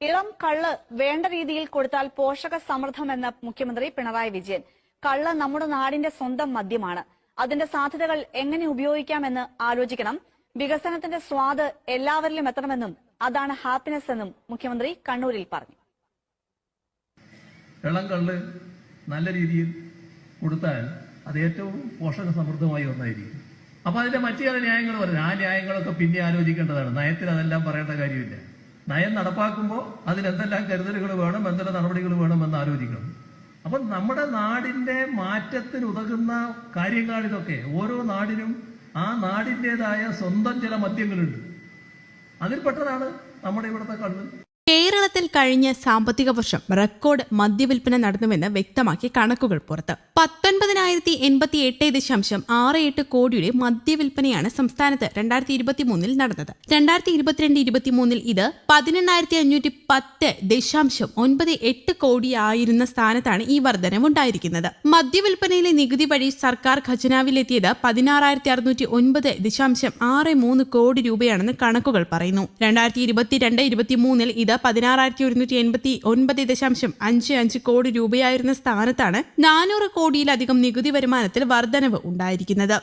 ഇളം കള്ള് വേണ്ട രീതിയിൽ കൊടുത്താൽ പോഷക സമൃദ്ധമെന്ന് മുഖ്യമന്ത്രി പിണറായി വിജയൻ. കള്ള് നമ്മുടെ നാടിന്റെ സ്വന്തം മദ്യമാണ്. അതിന്റെ സാധ്യതകൾ എങ്ങനെ ഉപയോഗിക്കാമെന്ന് ആലോചിക്കണം. വികസനത്തിന്റെ സ്വാദ് എല്ലാവരിലും എത്തണമെന്നും അതാണ് ഹാപ്പിനെസ് എന്നും മുഖ്യമന്ത്രി കണ്ണൂരിൽ പറഞ്ഞു. ഇളം കള്ള് നല്ല രീതിയിൽ കൊടുത്താൽ അത് ഏറ്റവും പോഷക സമൃദ്ധമായി ഒന്നായിരിക്കും. അപ്പൊ അതിന്റെ മറ്റു ചില ന്യായങ്ങൾ പറഞ്ഞു. ആ ന്യായങ്ങളൊക്കെ പിന്നെ ആലോചിക്കേണ്ടതാണ്. നയത്തിൽ അതെല്ലാം പറയേണ്ട കാര്യമില്ല. നയം നടപ്പാക്കുമ്പോൾ അതിലെന്തെല്ലാം കരുതലുകൾ വേണം, എന്തെല്ലാം നടപടികൾ വേണമെന്ന് ആലോചിക്കണം. അപ്പം നമ്മുടെ നാടിന്റെ മാറ്റത്തിന് ഉതകുന്ന കാര്യങ്ങളിലൊക്കെ ഓരോ നാടിനും ആ നാടിൻ്റെതായ സ്വന്തം ചില മദ്യങ്ങളുണ്ട്. അതിൽപ്പെട്ടതാണ് നമ്മുടെ ഇവിടുത്തെ കള്ള്. കേരളത്തിൽ കഴിഞ്ഞ സാമ്പത്തിക വർഷം റെക്കോർഡ് മദ്യവിൽപ്പന നടന്നുവെന്ന് വ്യക്തമാക്കി കണക്കുകൾ പുറത്ത്. 19,088.68 കോടിയുടെ മദ്യവിൽപ്പനയാണ് സംസ്ഥാനത്ത് 2023 നടന്നത്. 2022-23 ഇത് 18,510.98 കോടിയായിരുന്ന സ്ഥാനത്താണ് ഈ വർധനവുണ്ടായിരിക്കുന്നത്. മദ്യവിൽപ്പനയിലെ നികുതി വഴി സർക്കാർ ഖജനാവിലെത്തിയത് 16,609.63 കോടി രൂപയാണെന്ന് കണക്കുകൾ പറയുന്നു. 2022-23 ഇത് 16,189.55 കോടി രൂപയായിരുന്ന സ്ഥാനത്താണ് 400 കോടിയിലധികം നികുതി വരുമാനത്തിൽ വർധനവ് ഉണ്ടായിരിക്കുന്നത്.